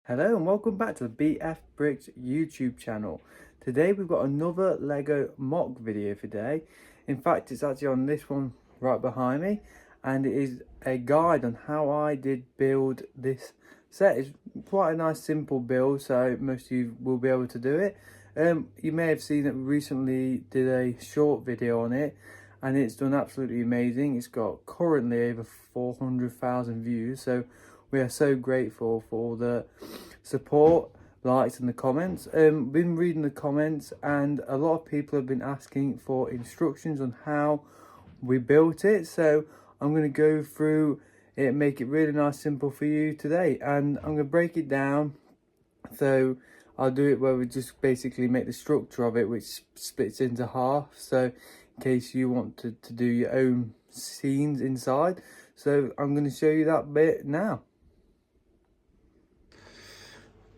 Hello and welcome back to the BF Bricks YouTube channel. Today we've got another Lego MOC video for today. In fact, it's actually on this one right behind me, and it is a guide on how I did build this set. It's quite a nice simple build, so most of you will be able to do it. You may have seen that we recently did a short video on it, and it's done absolutely amazing. It's got currently over 400,000 views, so we are so grateful for all the support, likes and the comments. Been reading the comments, and a lot of people have been asking for instructions on how we built it, so I'm going to go through it and make it really nice simple for you today, and I'm going to break it down. So I'll do it where we just basically make the structure of it, which splits into half, so in case you want to do your own scenes inside. So I'm going to show you that bit now.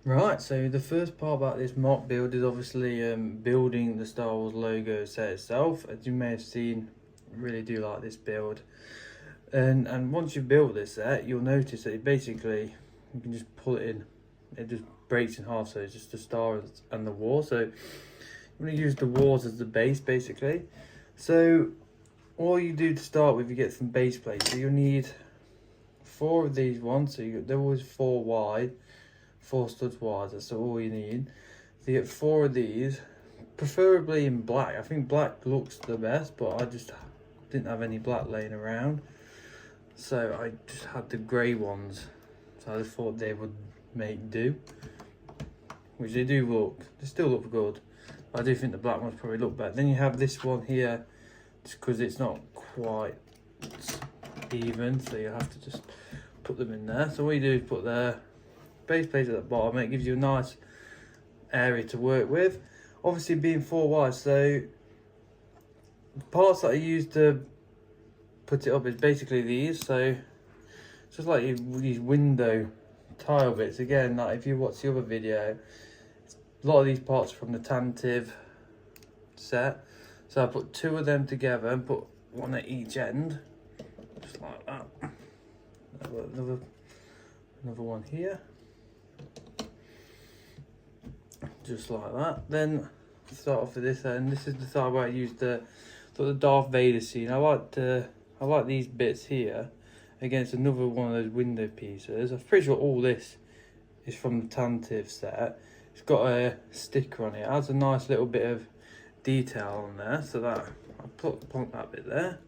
Right, so the first part about this MOC build is obviously building the Star Wars logo set itself. As you may have seen, I really do like this build. And once you build this set, you'll notice that it basically, you can just pull it in. It just breaks in half, so it's just the star and the war. So you want to use the wars as the base, basically. So all you do to start with, you get some base plates. So you'll need 4 of these ones, so they're always 4 wide. 4 studs wide, that's all you need. So you get 4 of these, preferably in black. I think black looks the best, but I just didn't have any black laying around, so I just had the grey ones. So I just thought they would make do, which they do look. They still look good. I do think the black ones probably look better. Then you have this one here, just because it's not quite even, so you have to just put them in there. So what you do is put their base plate at the bottom, and it gives you a nice area to work with. Obviously being 4 wide, so the parts that I use to put it up is basically these. So it's just like these window tile bits. Again, like if you watch the other video, a lot of these parts are from the Tantive set. So I put 2 of them together and put 1 at each end, just like that. Another one here, just like that. Then start off with this end. This is the side where I used the Darth Vader scene. I like these bits here against another one of those window pieces. I'm pretty sure all this is from the Tantive set. It's got a sticker on it. It adds a nice little bit of detail on there, so that I'll put that bit there.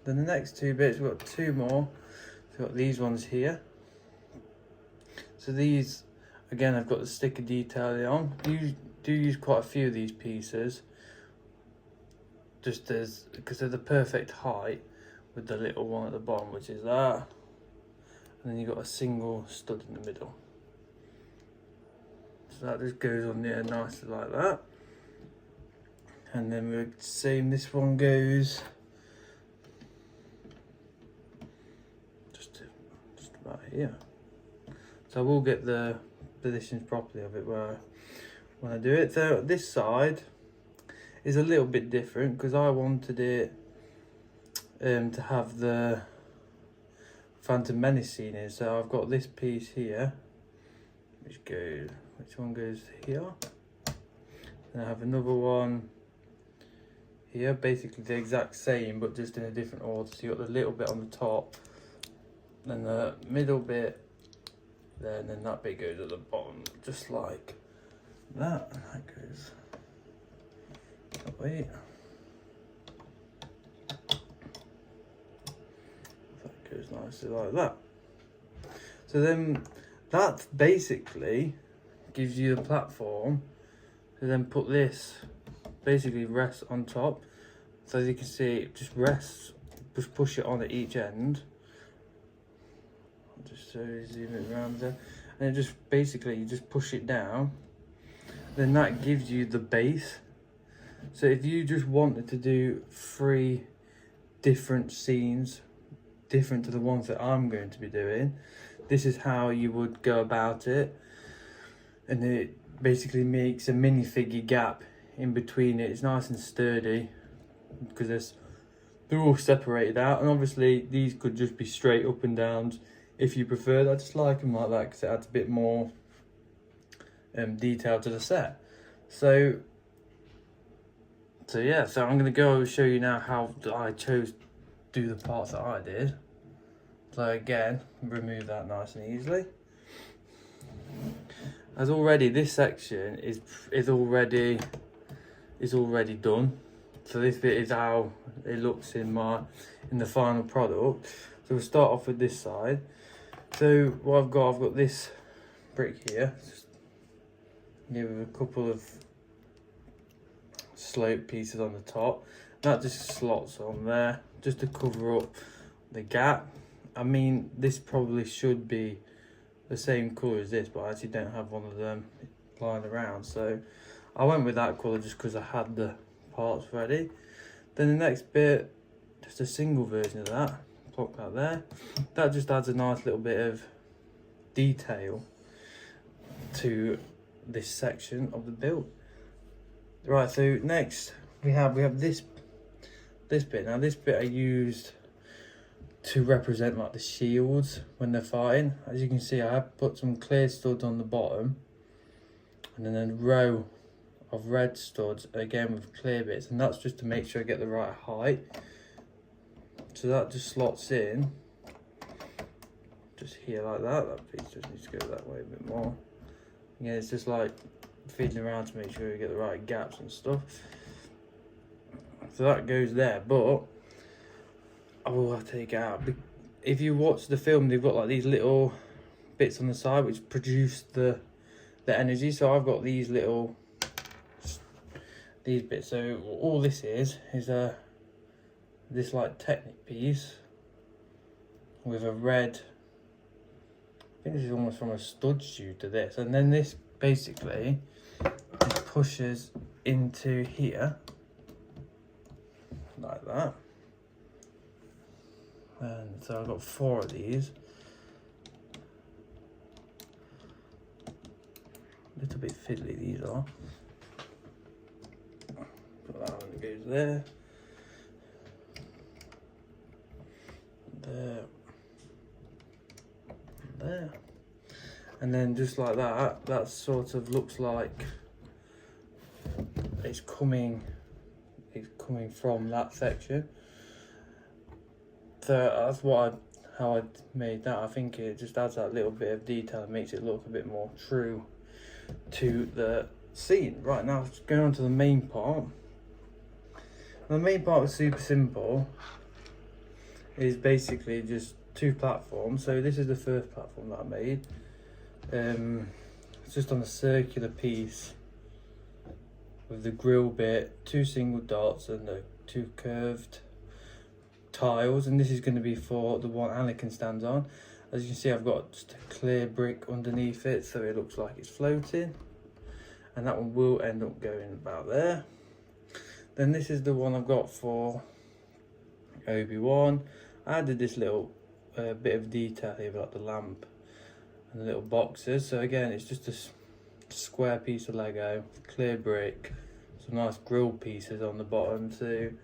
Then the next 2 bits, we've got 2 more. We've got these ones here. So these, again, I've got the sticker detailing on. You do use quite a few of these pieces, just because they're the perfect height with the little one at the bottom, which is that. And then you've got a single stud in the middle. So that just goes on there nicely like that. And then we're saying this one goes just about here. So I will get the positions properly of it when I do it. So this side is a little bit different because I wanted it to have the Phantom Menace scene in. So I've got this piece here, which one goes here? And I have another one here, basically the exact same but just in a different order. So you got the little bit on the top, then the middle bit there, and then that bit goes at the bottom, just like that. And that goes that way. That goes nicely like that. So then that basically gives you the platform to then put this, basically rests on top. So as you can see, it just rests, just push it on at each end. Just so you zoom it around there, and it just basically, you just push it down, then that gives you the base. So if you just wanted to do 3 different scenes, different to the ones that I'm going to be doing, this is how you would go about it. And it basically makes a minifigure gap in between it. It's nice and sturdy because they're all separated out, and obviously these could just be straight up and downs if you prefer. I just like them like that because it adds a bit more detail to the set. So yeah, so I'm going to go show you now how I chose to do the parts that I did. So again, remove that nice and easily. As already, this section is already done. So this bit is how it looks in the final product. So we'll start off with this side. So what I've got this brick here. Just give it a couple of slope pieces on the top. That just slots on there just to cover up the gap. I mean, this probably should be the same colour as this, but I actually don't have one of them lying around, so I went with that colour just because I had the parts ready. Then the next bit, just a single version of that, plop that there. That just adds a nice little bit of detail to this section of the build. Right, so next we have this bit. Now this bit I used to represent like the shields when they're fighting. As you can see, I have put some clear studs on the bottom and then a row of red studs again with clear bits, and that's just to make sure I get the right height. So that just slots in just here like that. That piece just needs to go that way a bit more. Yeah, it's just like feeding around to make sure you get the right gaps and stuff. So that goes there, but I will have to take it out. If you watch the film, they've got like these little bits on the side which produce the energy. So I've got these bits. So all this is this like Technic piece with a red, I think this is almost from a stud shoe to this, and then this basically just pushes into here like that. And so I've got 4 of these. A little bit fiddly these are. Put that one, goes there. There. There. And then just like that sort of looks like it's coming from that section. So that's how I made that. I think it just adds that little bit of detail and makes it look a bit more true to the scene. Right, now going on to the main part. The main part is super simple. It's basically just 2 platforms. So this is the first platform that I made. It's just on a circular piece with the grill bit, 2 single dots and the 2 curved tiles, and this is going to be for the one Anakin stands on. As you can see, I've got just a clear brick underneath it, so it looks like it's floating, and that one will end up going about there. Then this is the one I've got for Obi-Wan. I added this little bit of detail here, like the lamp and the little boxes. So again, it's just a square piece of Lego, clear brick, some nice grill pieces on the bottom to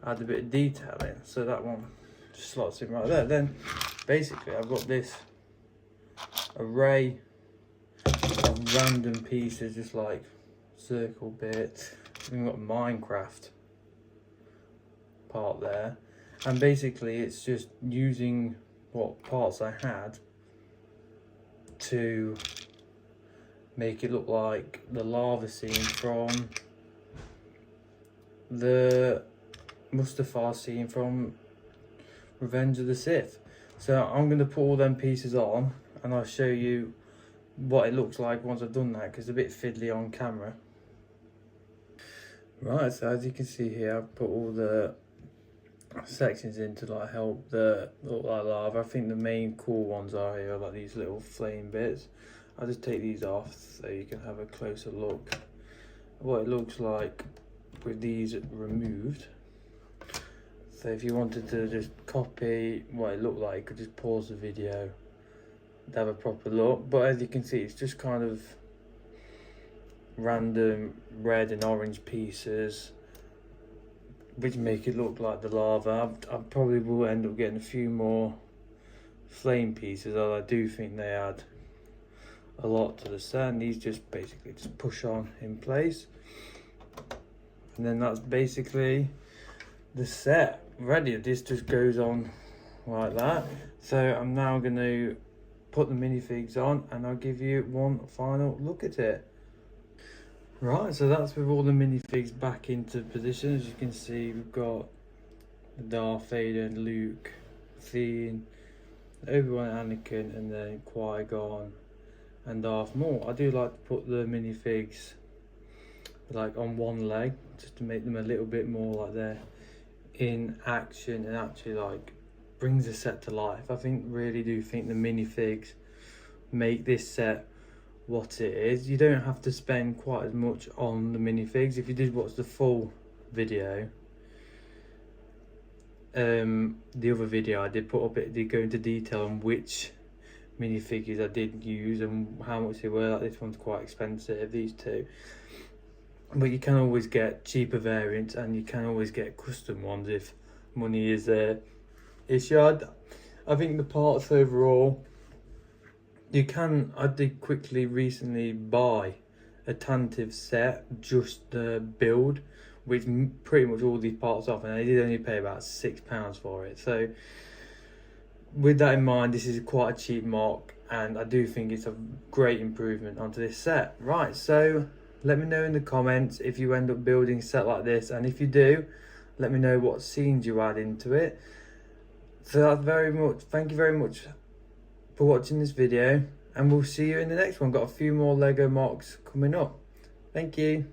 add a bit of detail in. So that one just slots in right there. Then basically I've got this array of random pieces, just like circle bits. We've got Minecraft part there, and basically it's just using what parts I had to make it look like the lava scene from the Mustafar scene from Revenge of the Sith. So I'm going to put all them pieces on and I'll show you what it looks like once I've done that, because it's a bit fiddly on camera. Right, so as you can see here, I've put all the sections in to like help the look like lava. I think the main cool ones are here, like these little flame bits. I'll just take these off so you can have a closer look at what it looks like with these removed. So if you wanted to just copy what it looked like, you could just pause the video to have a proper look. But as you can see, it's just kind of random red and orange pieces which make it look like the lava. I probably will end up getting a few more flame pieces, although I do think they add a lot to the set, and these just basically just push on in place, and then that's basically the set ready. This just goes on like that. So I'm now going to put the minifigs on and I'll give you one final look at it. Right, so that's with all the minifigs back into position. As you can see, we've got Darth Vader, Luke, Thien, Obi-Wan, Anakin, and then Qui-Gon and Darth Maul. I do like to put the minifigs like on one leg just to make them a little bit more like they're in action and actually like brings the set to life. I really do think the minifigs make this set what it is. You don't have to spend quite as much on the minifigs. If you did watch the full video, the other video I did put up, it did go into detail on which minifigures I did use and how much they were. Like this one's quite expensive, these two, but you can always get cheaper variants and you can always get custom ones if money is there. I think the parts overall, I did quickly recently buy a Tantive set, just the build, which pretty much all these parts off, and I did only pay about £6 for it. So with that in mind, this is quite a cheap MOC, and I do think it's a great improvement onto this set. Right, so let me know in the comments if you end up building a set like this, and if you do, let me know what scenes you add into it. So that's thank you very much for watching this video, and we'll see you in the next one. Got a few more Lego MOCs coming up. Thank you.